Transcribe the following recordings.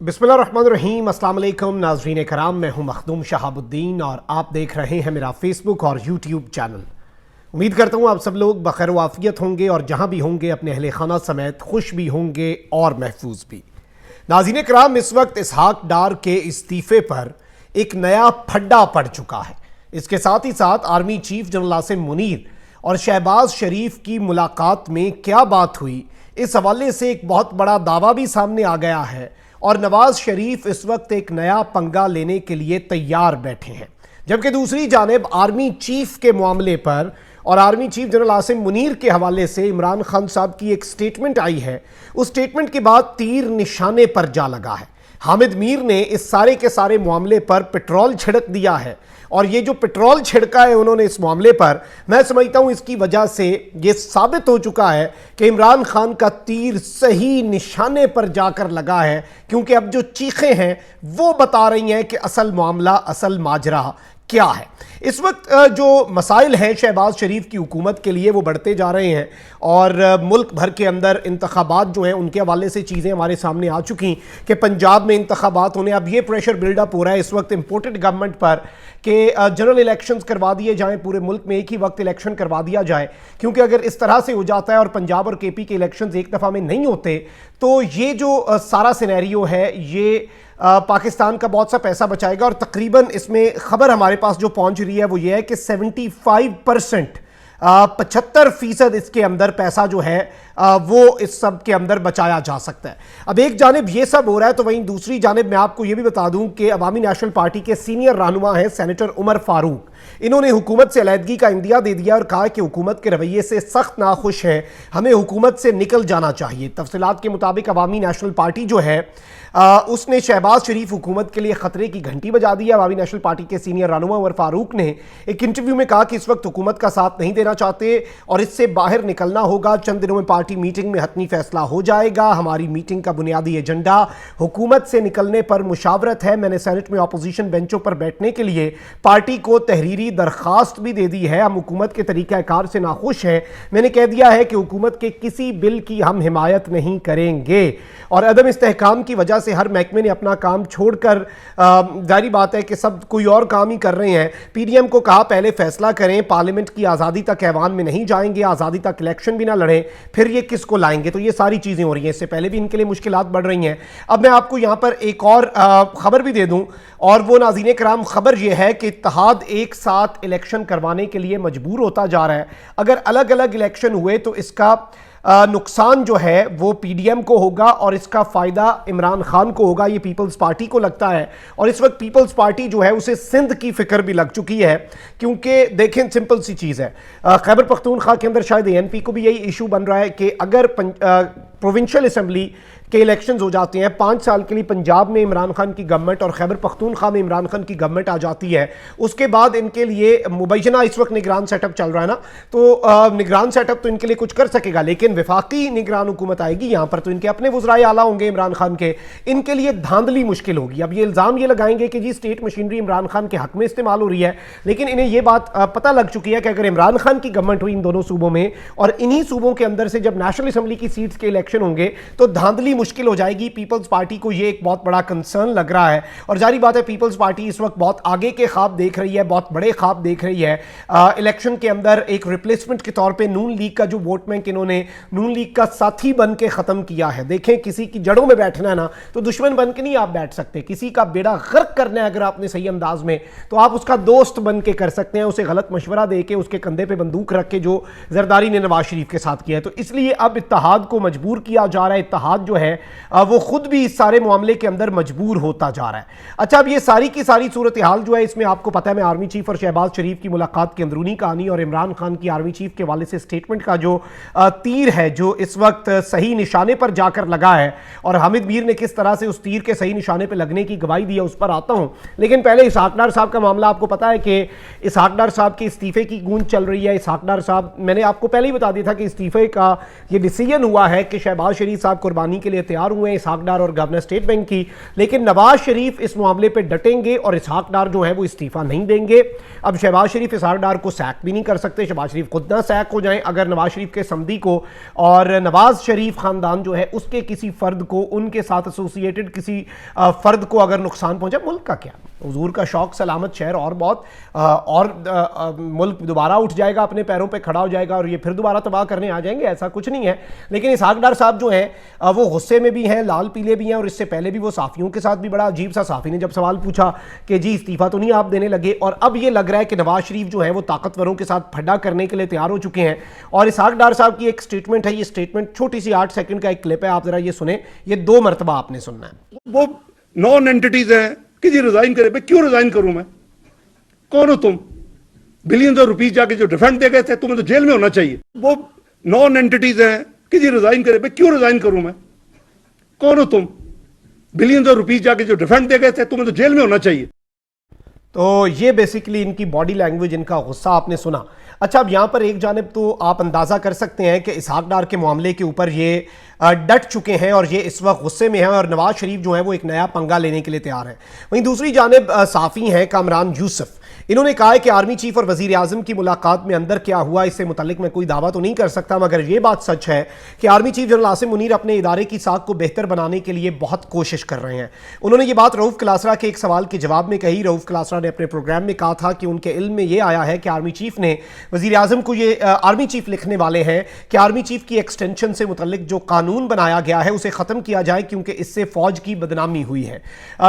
बिस्मिल्लाहिर्रहमानिर्रहीम। अस्सलाम वालेकुम नाज़रीन कराम, मैं हूं मखदूम शहाबुद्दीन और आप देख रहे हैं मेरा फेसबुक और यूट्यूब चैनल। उम्मीद करता हूं आप सब लोग बखैर व आफियत होंगे और जहां भी होंगे अपने अहले खाना समेत खुश भी होंगे और महफूज भी। नाज़रीन कराम, इस वक्त इसहाक डार के इस्तीफ़े पर एक नया फड्डा पड़ चुका है। इसके साथ ही साथ army chief general Asim Munir और शहबाज शरीफ की मुलाकात में क्या बात हुई, इस हवाले से एक बहुत बड़ा दावा भी सामने आ गया है और नवाज शरीफ इस वक्त एक नया पंगा लेने के लिए तैयार बैठे हैं। जबकि दूसरी जानिब आर्मी चीफ के मामले पर और army chief general Asim Munir के हवाले से इमरान खान साहब की एक स्टेटमेंट आई है। उस स्टेटमेंट के बाद तीर निशाने पर जा लगा है। हामिद मीर ने इस सारे के सारे मामले पर पेट्रोल छिड़क दिया है और ये जो पेट्रोल छिड़का है उन्होंने इस मामले पर, मैं समझता हूं इसकी वजह से ये साबित हो चुका है कि इमरान खान का तीर सही निशाने पर जाकर लगा है, क्योंकि अब जो चीखें हैं वो बता रही हैं कि असल मामला, असल माजरा क्या है। इस वक्त जो मसाइल हैं शहबाज शरीफ की हुकूमत के लिए वो बढ़ते जा रहे हैं और मुल्क भर के अंदर इंतखाबात जो हैं उनके हवाले से चीज़ें हमारे सामने आ चुकी कि पंजाब में इंतखाबात होने, अब ये प्रेशर बिल्डअप हो रहा है इस वक्त इम्पोर्टेड गवर्नमेंट पर कि जनरल इलेक्शंस करवा दिए जाएं, पूरे मुल्क में एक ही वक्त इलेक्शन करवा दिया जाए। क्योंकि अगर इस तरह से हो जाता है और पंजाब और केपी के इलेक्शंस एक दफ़ा में नहीं होते तो ये जो सारा सिनेरियो है ये पाकिस्तान का बहुत सा पैसा बचाएगा। और तकरीबन इसमें खबर हमारे पास जो पहुंच रही है वो ये है कि 75% 75% इसके अंदर पैसा जो है वो इस सब के अंदर बचाया जा सकता है। अब एक जानिब ये सब हो रहा है तो वहीं दूसरी जानिब मैं आपको ये भी बता दूं कि अवामी नेशनल पार्टी के सीनियर रहनुमा हैं सेनेटर उमर फारूक। इन्होंने हुकूमत से अलहदगी का इंदिया दे दिया और कहा कि हुकूमत के रवैये से सख्त नाखुश है, हमें हुकूमत से निकल जाना चाहिए। तफसीलात के मुताबिक अवामी नेशनल पार्टी जो है उसने शहबाज शरीफ हुकूमत के लिए खतरे की घंटी बजा दी है। अवामी नेशनल पार्टी के सीनियर रहनुमा उमर फारूक ने एक इंटरव्यू में कहा कि इस वक्त हुकूमत का साथ नहीं देना चाहते और इससे बाहर निकलना होगा। चंद दिनों में पार्टी मीटिंग में हतमी फैसला हो जाएगा। हमारी मीटिंग का बुनियादी एजेंडा हुकूमत से निकलने पर मुशावरत है। मैंने सेनेट में अपोजिशन बेंचों पर बैठने के लिए पार्टी को तहरीरी दरखास्त भी दे दी है। हम हुकूमत के तरीक़ाकार से नाखुश हैं। मैंने कह दिया है कि हुकूमत के किसी बिल की हम हिमायत नहीं करेंगे और अदम इस्तेहकाम की वजह से हर महकमे ने अपना काम छोड़कर, जारी बात है कि सब कोई और काम ही कर रहे हैं। पीडीएम को कहा पहले फैसला करें, पार्लियामेंट की आज़ादी तक ऐवान में नहीं जाएंगे, आज़ादी तक इलेक्शन भी ना लड़ें, फिर ये किसको लाएंगे। तो ये सारी चीज़ें हो रही हैं, इससे पहले भी इनके लिए मुश्किलात बढ़ रही हैं। अब मैं आपको यहाँ पर एक और खबर भी दे दूँ और वो नाज़रीन कराम खबर ये है कि इत्तेहाद एक साथ इलेक्शन करवाने के लिए मजबूर होता जा रहा है। अगर अलग अलग इलेक्शन हुए तो इसका नुकसान जो है वो पीडीएम को होगा और इसका फ़ायदा इमरान खान को होगा, ये पीपल्स पार्टी को लगता है। और इस वक्त पीपल्स पार्टी जो है उसे सिंध की फ़िक्र भी लग चुकी है, क्योंकि देखें सिंपल सी चीज़ है, खैबर पख्तूनख्वा के अंदर शायद एएनपी को भी यही इशू बन रहा है कि अगर प्रोविंशियल असम्बली के इलेक्शंस हो जाते हैं 5 साल के लिए, पंजाब में इमरान खान की गवर्नमेंट और खैबर पख्तूनख्वा में इमरान खान की गवर्नमेंट आ जाती है, उसके बाद इनके लिए मुबैना इस वक्त निगरान सेटअप चल रहा है ना, तो निगरान सेटअप तो इनके लिए कुछ कर सकेगा, लेकिन वफाकी निगरान हुकूमत आएगी यहाँ पर तो इनके अपने वज़राए आला होंगे इमरान खान के, इनके लिए धांधली मुश्किल होगी। अब ये इल्ज़ाम ये लगाएंगे कि जी स्टेट मशीनरी इमरान खान के हक में इस्तेमाल हो रही है, लेकिन इन्हें ये बात पता लग चुकी है कि अगर इमरान खान की गवर्नमेंट हुई इन दोनों सूबों में और इन्हीं सूबों के अंदर से जब नेशनल असम्बली की सीट्स के इलेक्शन होंगे तो धांधली मुश्किल हो जाएगी। पीपल्स पार्टी को ये एक बहुत बड़ा कंसर्न लग रहा है और जारी बात है पीपल्स पार्टी इस वक्त बहुत आगे के ख्वाब देख रही है, बहुत बड़े ख्वाब देख रही है। इलेक्शन के अंदर एक रिप्लेसमेंट के तौर पे नून लीग का जो वोट बैंक इन्होंने नून लीग का साथी बन के ख़त्म किया है। देखें किसी की जड़ों में बैठना है ना तो दुश्मन बन के नहीं आप बैठ सकते, किसी का बेड़ा गर्क करना है अगर आपने सही अंदाज में तो आप उसका दोस्त बन के कर सकते हैं, उसे गलत मशवरा दे के उसके कंधे पे बंदूक रख के, जो जरदारी ने नवाज शरीफ के साथ किया है। तो इसलिए अब इत्तेहाद को मजबूर किया जा रहा है, इत्तेहाद जो है वो खुद भी इस सारे मामले के अंदर मजबूर होता जा रहा है। अच्छा, अब ये सारी की सारी सूरत हाल जो है इसमें आपको पता है मैं आर्मी चीफ और शहबाज शरीफ की मुलाकात की अंदरूनी कहानी और इमरान खान की आर्मी चीफ के हवाले से स्टेटमेंट का जो तीर है जो इस वक्त सही निशाने पर जाकर लगा है और हामिद मीर ने किस तरह से उस तीर के सही निशाने पर लगने की गवाही दी है उस पर आता हूं। लेकिन पहले इसहाक डार साहब का मामला आपको पता है कि इसहाक डार साहब के इस्तीफे की गूंज चल रही है। इसहाक डार साहब, मैंने आपको पहले ही बता दिया था कि इस्तीफे का ये डिसीजन हुआ है कि शहबाज शरीफ साहब कुर्बानी के लिए लिए तैयार हुए हैं इसहाक डार और गवर्नर स्टेट बैंक की, लेकिन नवाज शरीफ इस मामले पे डटेंगे और इसहाक डार जो है वो इस्तीफा नहीं देंगे। अब शहबाज शरीफ इसहाक डार को सैक भी नहीं कर सकते, शहबाज शरीफ खुद ना सैक हो जाएं अगर नवाज शरीफ के समधी को और नवाज शरीफ खानदान जो है उसके किसी फर्द को, उनके साथ एसोसिएटेड किसी फर्द को अगर नुकसान पहुंचे। मुल्क का क्या, हुजूर का शौक सलामत शहर और बहुत मुल्क दोबारा उठ जाएगा, अपने पैरों पे खड़ा हो जाएगा और ये फिर दोबारा तबाह करने आ जाएंगे, ऐसा कुछ नहीं है। लेकिन इसहाक डार साहब जो हैं वो गुस्से में भी हैं, लाल पीले भी हैं, और इससे पहले भी वो साफियों के साथ भी बड़ा अजीब सा, साफी ने जब सवाल पूछा कि जी इस्तीफा तो नहीं आप देने लगे, और अब ये लग रहा है कि नवाज शरीफ जो है वो ताकतवरों के साथ फड्डा करने के लिए तैयार हो चुके हैं। और इसहाक डार साहब की एक स्टेटमेंट है, ये स्टेटमेंट छोटी सी 8 सेकंड का एक क्लिप है, आप जरा ये सुने, ये 2 मरतबा आपने सुनना है। वो नॉन एंटिटीज हैं कि जी रिजाइन करे, क्यों रिजाइन करूं मैं? कौन हो तुम? बिलियंस ऑफ रुपीज जाके जो डिफेंड दे गए थे, तुम्हें तो जेल में होना चाहिए। वो नॉन एंटिटीज हैं कि जी रिजाइन करे, क्यों रिजाइन करूं मैं? कौन हो तुम? बिलियंस ऑफ रुपीज जाके जो डिफेंड दे गए थे, तुम्हें तो जेल में होना चाहिए। तो ये बेसिकली इनकी बॉडी लैंग्वेज, इनका गुस्सा आपने सुना। अच्छा, अब यहाँ पर एक जानिब तो आप अंदाज़ा कर सकते हैं कि इसहाक डार के मामले के ऊपर ये डट चुके हैं और ये इस वक्त गुस्से में हैं और नवाज शरीफ जो है वो एक नया पंगा लेने के लिए तैयार है। वहीं दूसरी जानिब साफ़ी हैं कामरान यूसुफ, इन्होंने कहा है कि आर्मी चीफ और वजीर आजम की मुलाकात में अंदर क्या हुआ इससे मुतल्लिक मैं कोई दावा तो नहीं कर सकता, मगर यह बात सच है कि army chief general Asim Munir अपने इदारे की साख को बेहतर बनाने के लिए बहुत कोशिश कर रहे हैं। उन्होंने ये बात रऊफ क्लासरा के एक सवाल के जवाब में कही। रऊफ क्लासरा ने अपने प्रोग्राम में कहा था कि उनके इल्म में यह आया है कि आर्मी चीफ ने वजीर आजम को, ये आर्मी चीफ लिखने वाले हैं कि आर्मी चीफ की एक्सटेंशन से मुतल्लिक जो कानून बनाया गया है उसे खत्म किया जाए क्योंकि इससे फौज की बदनामी हुई है।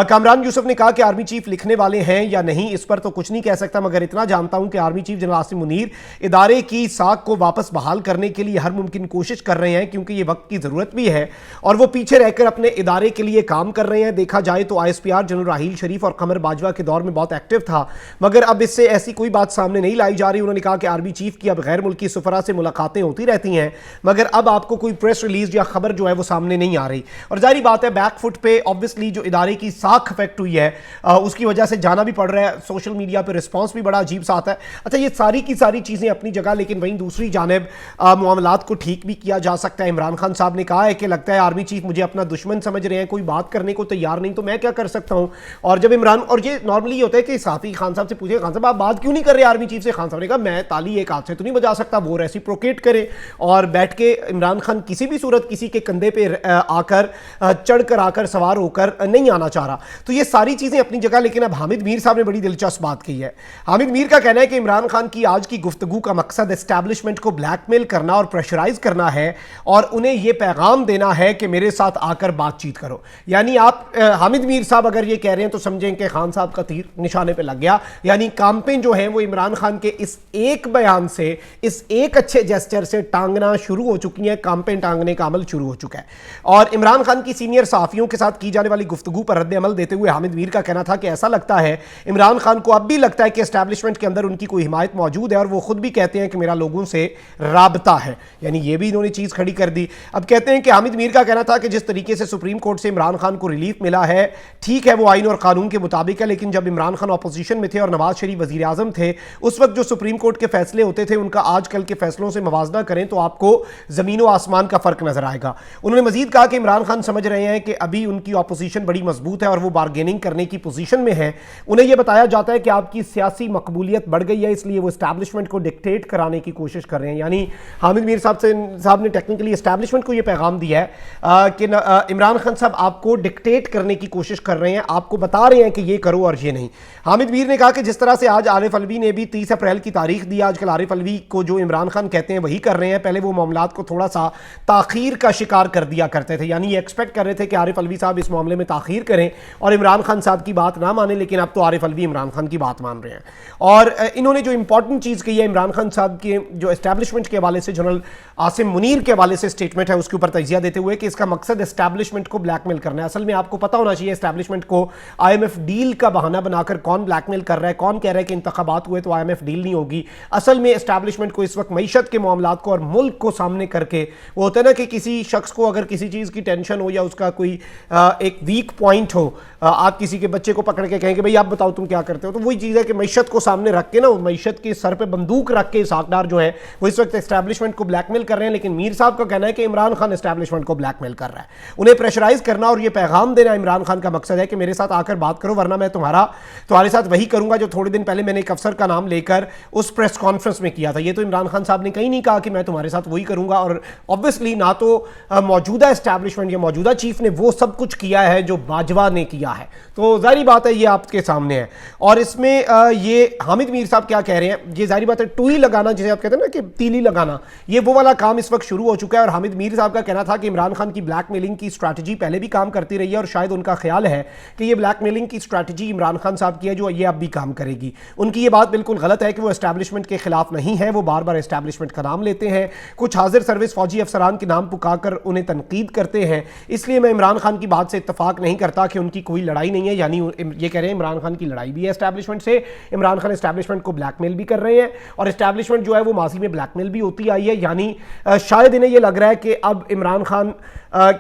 कामरान यूसुफ ने कहा कि आर्मी चीफ लिखने वाले हैं या नहीं इस पर तो कुछ नहीं कह सकता, मगर इतना जानता हूं कि army chief general Asim Munir इदारे की साख को वापस बहाल करने के लिए हर मुमकिन कोशिश कर रहे हैं क्योंकि यह वक्त की जरूरत भी है और वो पीछे रहकर अपने इदारे के लिए काम कर रहे हैं। देखा जाए तो ISPR जनरल राहील शरीफ और कमर बाजवा के दौर में बहुत एक्टिव था, मगर अब इससे ऐसी कोई बात सामने नहीं लाई जा रही। उन्होंने कहा कि आर्मी चीफ की अब गैर मुल्की सफरा से मुलाकातें होती रहती हैं, मगर अब आपको कोई प्रेस रिलीज या खबर जो है वो सामने नहीं आ रही। और जाहिर बात है बैकफुट पे ऑब्वियसली जो इदारे की साख अफेक्ट हुई है उसकी वजह से जाना भी पड़ रहा है, सोशल मीडिया पे रिस्पांस भी बड़ा अजीब सा आता है। अच्छा, ये सारी की सारी चीजें अपनी जगह, लेकिन वहीं दूसरी जानिब मामलात को ठीक भी किया जा सकता है। इमरान खान साहब ने कहा है कि लगता है आर्मी चीफ मुझे अपना दुश्मन समझ रहे हैं, कोई बात करने को तैयार नहीं, तो मैं क्या कर सकता हूं। और जब इमरान, और ये नॉर्मली होता है कि साफी खान साहब से पूछे, खान साहब आप बात क्यों नहीं कर रहे आर्मी चीफ से? खान साहब ने कहा मैं ताली एक हाथ से तो नहीं बजा सकता, वो रेसिप्रोकेट करे और बैठ के इमरान खान किसी भी सूरत किसी के कंधे पे आकर चढ़ कर आकर सवार होकर नहीं आना चाह रहा। तो ये सारी चीजें अपनी जगह, लेकिन अब हामिद मीर साहब ने बड़ी दिलचस्प बात की है। हामिद मीर का कहना है कि इमरान खान की आज की गुफ्तगू का मकसद एस्टैब्लिशमेंट को ब्लैकमेल करना और प्रेशराइज करना है और उन्हें यह पैगाम देना है कि मेरे साथ आकर बातचीत करो। यानी आप हामिद मीर साहब अगर ये कह रहे हैं तो समझें कि खान साहब का तीर निशाने पे लग गया, यानी कांपें जो हैं वो इमरान खान के इस एक बयान से, इस एक अच्छे जेस्चर से टांगना शुरू हो चुकी हैं, कांपें टांगने का अमल शुरू हो चुका है। और इमरान खान की सीनियर सहाफियों के साथ की जाने वाली गुफ्तगू पर रद्द अमल देते हुए हामिद मीर का कहना था कि ऐसा लगता है इमरान खान को अब भी लगता है कि एस्टैब्लिशमेंट के अंदर उनकी कोई हिमायत मौजूद है और वो खुद भी कहते हैं कि मेरा लोगों से राबता है, यानी ये भी इन्होंने चीज खड़ी कर दी। अब कहते हैं कि हामिद मीर का कहना था कि जिस तरीके से सुप्रीम कोर्ट से इमरान खान को रिलीफ मिला है ठीक है, वो आइन और कानून के मुताबिक है, लेकिन जब इमरान खान अपोजिशन में थे और नवाज शरीफ वजीर आजम थे उस वक्त जो सुप्रीम कोर्ट के फैसले होते थे उनका आजकल के फैसलों से मवाजना करें तो आपको जमीन व आसमान का फर्क नजर आएगा। उन्होंने मजीद कहा कि इमरान खान समझ रहे हैं कि अभी उनकी अपोजिशन बड़ी मजबूत है और वो बार्गेनिंग करने की पोजीशन में है। उन्हें यह बताया जाता है कि आपकी सियासी मकबूलियत बढ़ गई है, इसलिए वो एस्टैब्लिशमेंट को डिक्टेट कराने की कोशिश कर रहे हैं। यानी हामिद मीर साहब ने टेक्निकली एस्टैब्लिशमेंट को यह पैगाम दिया है कि इमरान खान साहब आपको डिक्टेट करने की कोशिश कर रहे हैं, आपको बता रहे हैं कि ये करो और ये नहीं। हामिद मीर ने कहा कि जिस तरह से आज आरिफ अलवी ने भी 30 अप्रैल की तारीख दी, आजकल आरिफ अलवी को जो इमरान खान कहते हैं वही कर रहे हैं। पहले वो मामलात को थोड़ा सा ताखीर का शिकार कर दिया करते थे, यानी ये एक्सपेक्ट कर रहे थे कि आरिफ अलवी साहब इस मामले में ताखीर करें और इमरान खान साहब की बात ना माने, लेकिन अब तो आरिफ अलवी इमरान खान की बात मान रहे हैं। और इन्होंने जो इंपॉर्टेंट चीज़ कही है इमरान खान साहब के जो एस्टैब्लिशमेंट के हवाले से जनरल आसिम मुनीर के हवाले से स्टेटमेंट है उसके ऊपर तजिया देते हुए कि इसका मकसद एस्टैब्लिशमेंट को ब्लैकमेल करना है। असल में आपको पता होना चाहिए एस्टैब्लिशमेंट को IMF डील का बहाना बनाकर कौन ब्लैकमेल कर रहा है, कौन कह रहा है कि इंतखाबात हुए तो IMF डील नहीं होगी। اصل میں اسٹیبلشمنٹ کو اس وقت معیشت کے معاملات کو اور ملک کو سامنے کر کے، وہ ہوتا ہے نا کہ کسی شخص کو اگر کسی چیز کی ٹینشن ہو یا اس کا کوئی ایک ویک پوائنٹ ہو، آپ کسی کے بچے کو پکڑ کے کہیں کہ بھئی آپ بتاؤ تم کیا کرتے ہو، تو وہی چیز ہے کہ معیشت کو سامنے رکھ کے نا، معیشت کے سر پہ بندوق رکھ کے ساکھدار جو ہیں وہ اس وقت اسٹیبلشمنٹ کو بلیک میل کر رہے ہیں. لیکن میر صاحب کا کہنا ہے کہ عمران خان اسٹیبلشمنٹ کو بلیک میل کر رہا ہے. انہیں پریشرائز کرنا اور یہ پیغام دینا عمران خان کا مقصد ہے کہ میرے ساتھ آ کر بات کرو، ورنہ میں تمہارے ساتھ وہی کروں گا جو تھوڑے دن پہلے میں نے ایک افسر کا نام لے کر اس پریس کانفرنس میں کیا تھا. یہ تو عمران خان صاحب نے کہیں نہیں کہا کہ میں تمہارے ساتھ وہی کروں گا، اور obviously نہ تو موجودہ اسٹیبلشمنٹ یا موجودہ چیف نے وہ سب کچھ کیا ہے جو باجوہ نے کیا ہے. تو ظاہری بات ہے یہ آپ کے سامنے ہے. اور اس میں یہ حامد میر صاحب کیا کہہ رہے ہیں، یہ ظاہری بات ہے ٹوئی لگانا جسے آپ کہتے ہیں نا کہ تیلی لگانا، یہ وہ والا کام اس وقت شروع ہو چکا ہے. اور حامد میر صاحب کا کہنا تھا کہ عمران خان کی بلیک میلنگ کی اسٹریٹجی پہلے بھی کام کرتی رہی ہے، اور شاید ان کا خیال ہے کہ یہ بلیک میلنگ کی اسٹریٹجی عمران خان صاحب کی ہے جو یہ اب بھی کام کرے گی. ان کی یہ بات بالکل غلط ہے کہ وہ اسٹیبلشمنٹ کے خلاف نہیں ہے، وہ بار بار اسٹیبلشمنٹ کا نام لیتے ہیں، کچھ حاضر سروس فوجی افسران کے نام پکار کر انہیں تنقید کرتے ہیں. اس لیے میں عمران خان کی بات سے اتفاق نہیں کرتا کہ ان کی کوئی لڑائی نہیں ہے. یعنی یہ کہہ رہے ہیں عمران خان کی لڑائی بھی ہے اسٹیبلشمنٹ سے، عمران خان اسٹیبلشمنٹ کو بلیک میل بھی کر رہے ہیں، اور اسٹیبلشمنٹ جو ہے وہ ماضی میں بلیک میل بھی ہوتی آئی ہے. یعنی شاید انہیں یہ لگ رہا ہے کہ اب عمران خان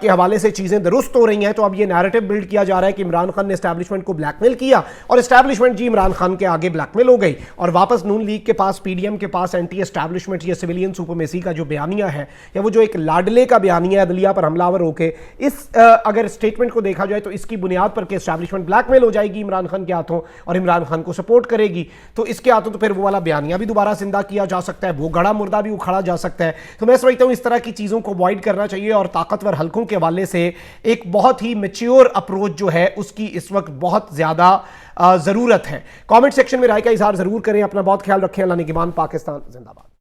کے حوالے سے چیزیں درست ہو رہی ہیں، تو اب یہ نیریٹو بلڈ کیا جا رہا ہے کہ عمران خان نے اسٹیبلشمنٹ کو بلیک میل کیا اور اسٹیبلشمنٹ جی عمران خان کے آگے بلیک میل ہو گئی، اور واپس نون لیگ کے پاس، پی ڈی ایم کے پاس اینٹی اسٹیبلشمنٹ یا سویلین سپرمیسی کا جو بیانیہ ہے، یا وہ جو ایک لاڈلے کا بیانیہ ہے عدلیہ پر حملہ آور ہو کے، اس اگر اسٹیٹمنٹ کو دیکھا جائے تو اس کی بنیاد پر کہ اسٹیبلشمنٹ بلیک میل ہو جائے گی عمران خان کے ہاتھوں اور عمران خان کو سپورٹ کرے گی، تو اس کے ہاتھوں تو پھر وہ والا بیانیہ بھی دوبارہ زندہ کیا جا سکتا ہے، وہ گڑا مردہ بھی اکھاڑا جا سکتا ہے. تو میں سمجھتا ہوں اس طرح کی چیزوں کو اوائڈ کرنا چاہیے، اور طاقتور حلقوں کے حوالے سے ایک بہت ہی میچیور اپروچ جو ہے اس کی اس وقت بہت زیادہ ضرورت ہے. کامنٹ سیکشن میں رائے کا اظہار ضرور کریں. اپنا بہت خیال رکھیں. اللہ نگہبان. پاکستان زندہ باد.